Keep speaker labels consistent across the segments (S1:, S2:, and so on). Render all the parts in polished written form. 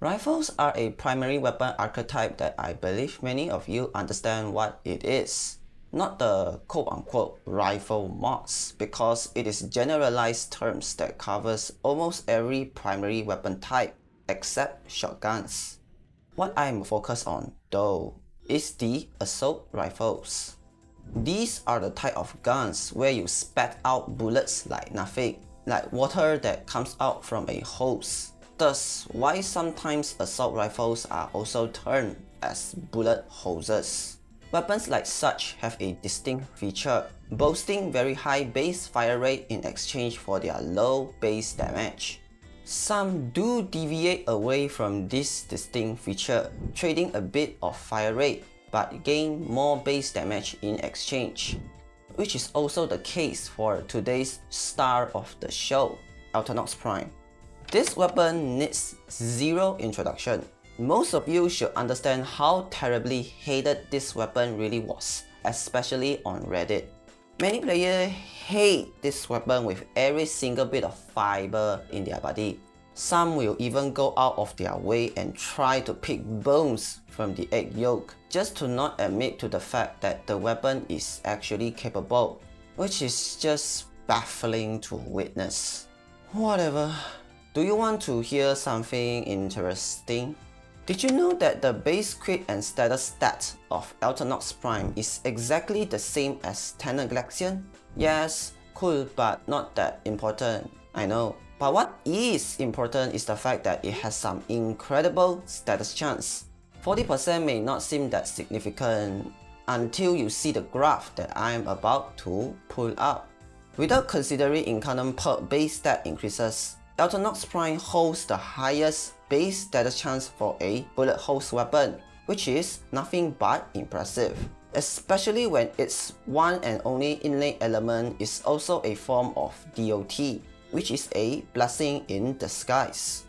S1: Rifles are a primary weapon archetype that I believe many of you understand what it is. Not the quote-unquote rifle mods, because it is generalized terms that covers almost every primary weapon type except shotguns. What I am focused on, though, is the assault rifles. These are the type of guns where you spat out bullets like nothing, like water that comes out from a hose. Thus, why sometimes assault rifles are also termed as bullet hoses. Weapons like such have a distinct feature, boasting very high base fire rate in exchange for their low base damage. Some do deviate away from this distinct feature, trading a bit of fire rate but gain more base damage in exchange, which is also the case for today's star of the show, Alternox Prime. This weapon needs zero introduction. Most of you should understand how terribly hated this weapon really was, especially on Reddit. Many players hate this weapon with every single bit of fiber in their body. Some will even go out of their way and try to pick bones from the egg yolk just to not admit to the fact that the weapon is actually capable, which is just baffling to witness. Whatever. Do you want to hear something interesting? Did you know that the base crit and status stat of Alternox Prime is exactly the same as Tenor Galaxian? Yes, cool, but not that important, I know. But what is important is the fact that it has some incredible status chance. 40% may not seem that significant until you see the graph that I am about to pull up. Without considering incoming perk base stat increases, Alternox Prime holds the highest base status chance for a bullet hose weapon, which is nothing but impressive. Especially when its one and only inlay element is also a form of DOT, which is a blessing in disguise.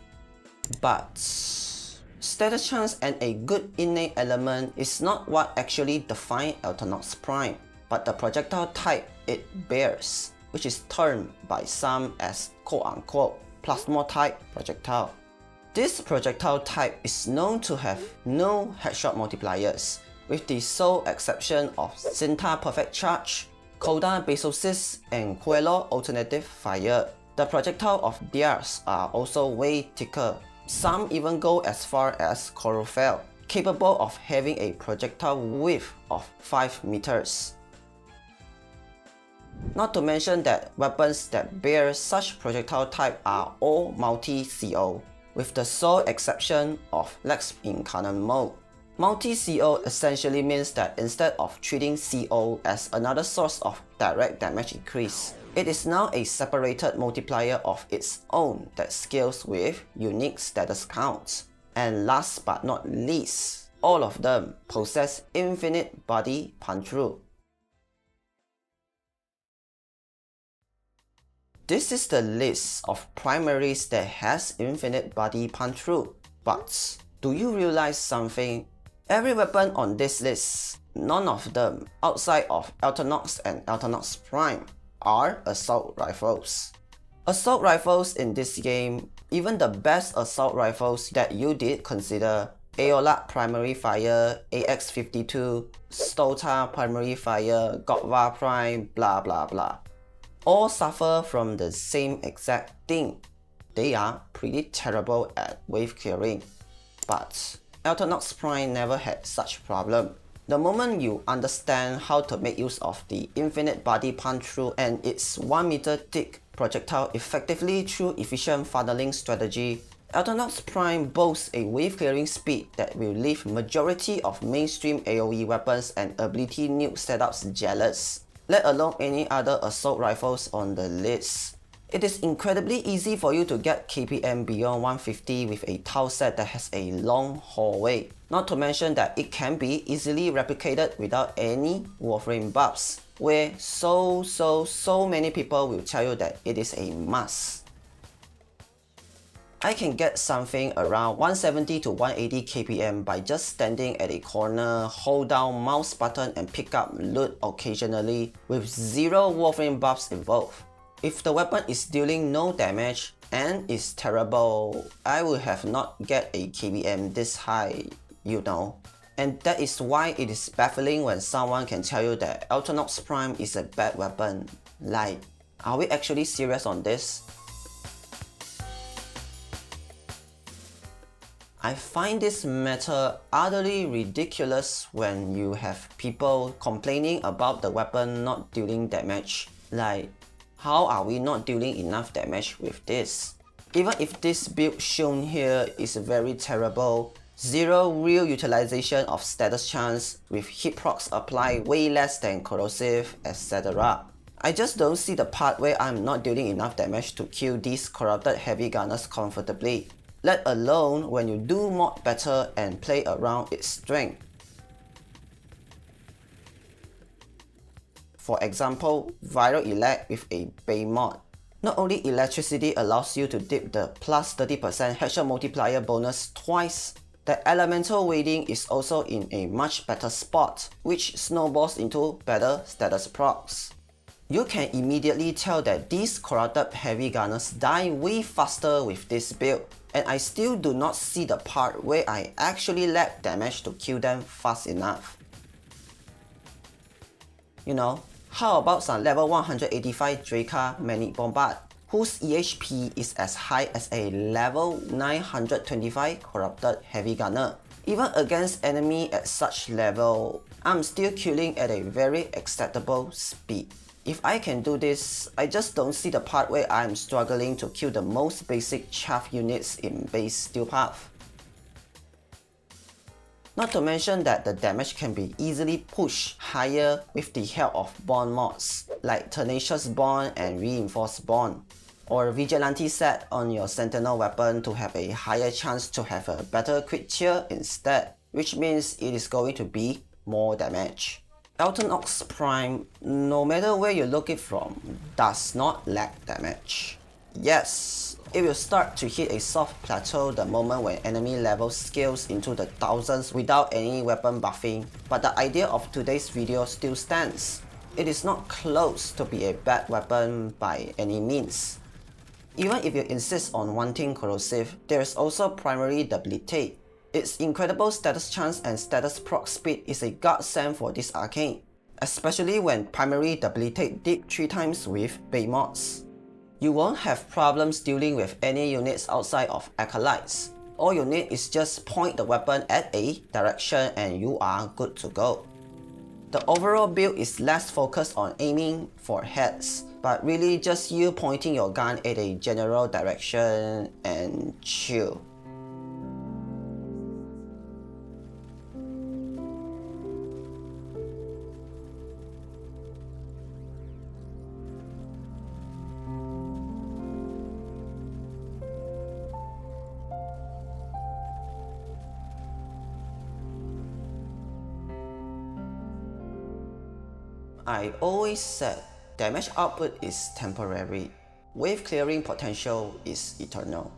S1: But status chance and a good inlay element is not what actually defines Alternox Prime, but the projectile type it bears, which is termed by some as quote-unquote plasma type projectile. This projectile type is known to have no headshot multipliers, with the sole exception of Cinta Perfect Charge, Coda Basosis, and Quello Alternative Fire. The projectile of theirs are also way thicker. Some even go as far as Chlorophyll, capable of having a projectile width of 5 meters. Not to mention that weapons that bear such projectile type are all multi-CO, with the sole exception of Lex in Cannon mode. Multi-CO essentially means that instead of treating CO as another source of direct damage increase, it is now a separated multiplier of its own that scales with unique status counts. And last but not least, all of them possess infinite body punch-through. This is the list of primaries that has infinite body punch-through. But do you realize something? Every weapon on this list, none of them outside of Alternox and Alternox Prime, are assault rifles. Assault rifles in this game, even the best assault rifles that you did consider, Aeolak Primary Fire, AX-52, Stota Primary Fire, Godva Prime, blah blah blah, all suffer from the same exact thing. They are pretty terrible at wave clearing. But Alternox Prime never had such problem. The moment you understand how to make use of the infinite body punch through and its 1 meter thick projectile effectively through efficient funneling strategy, Alternox Prime boasts a wave clearing speed that will leave majority of mainstream AoE weapons and ability nuke setups jealous, let alone any other assault rifles on the list. It is incredibly easy for you to get KPM beyond 150 with a tile set that has a long hallway, not to mention that it can be easily replicated without any warframe buffs, where so many people will tell you that it is a must. I can get something around 170 to 180 KPM by just standing at a corner, hold down mouse button and pick up loot occasionally with zero warframe buffs involved. If the weapon is dealing no damage and is terrible. I would have not get a KBM this high, you know. And that is why it is baffling when someone can tell you that Alternox Prime is a bad weapon. Like, are we actually serious on this? I find this matter utterly ridiculous when you have people complaining about the weapon not dealing damage. Like, how are we not dealing enough damage with this? Even if this build shown here is very terrible, zero real utilization of status chance with hit procs applied way less than corrosive, etc. I just don't see the part where I'm not dealing enough damage to kill these corrupted heavy gunners comfortably, let alone when you do mod better and play around its strength. For example, Viral Elect with a Bay mod. Not only electricity allows you to dip the plus 30% headshot multiplier bonus twice, the elemental weighting is also in a much better spot, which snowballs into better status procs. You can immediately tell that these corrupted heavy gunners die way faster with this build, and I still do not see the part where I actually lack damage to kill them fast enough. You know, how about some level 185 Draca Manic Bombard, whose EHP is as high as a level 925 corrupted heavy gunner. Even against enemy at such level, I'm still killing at a very acceptable speed. If I can do this, I just don't see the part where I'm struggling to kill the most basic chaff units in base steel path. Not to mention that the damage can be easily pushed higher with the help of bond mods, like Tenacious Bond and Reinforced Bond, or Vigilante set on your Sentinel weapon to have a higher chance to have a better crit tier instead, which means it is going to be more damage. Alternox Prime, no matter where you look it from, does not lack damage. Yes, it will start to hit a soft plateau the moment when enemy level scales into the thousands without any weapon buffing, but the idea of today's video still stands. It is not close to be a bad weapon by any means. Even if you insist on wanting corrosive, there is also primary debilitate. Its incredible status chance and status proc speed is a godsend for this arcane, especially when primary debilitate dip 3 times with Bay mods. You won't have problems dealing with any units outside of Acolytes. All you need is just point the weapon at a direction and you are good to go. The overall build is less focused on aiming for heads, but really just you pointing your gun at a general direction and chill. I always said damage output is temporary, wave clearing potential is eternal.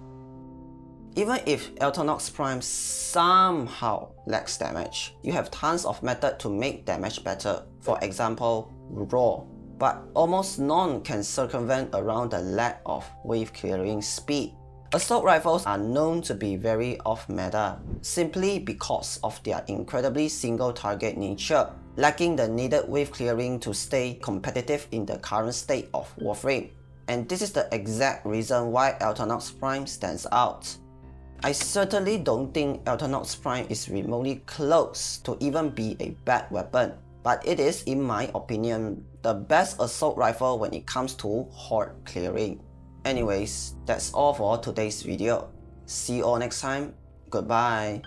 S1: Even if Alternox Prime somehow lacks damage, you have tons of methods to make damage better, for example, raw, but almost none can circumvent around the lack of wave clearing speed. Assault rifles are known to be very off-meta, simply because of their incredibly single-target nature, lacking the needed wave clearing to stay competitive in the current state of warframe. And this is the exact reason why Alternox Prime stands out. I certainly don't think Alternox Prime is remotely close to even be a bad weapon, but it is, in my opinion, the best assault rifle when it comes to horde clearing. Anyways, that's all for today's video. See you all next time. Goodbye.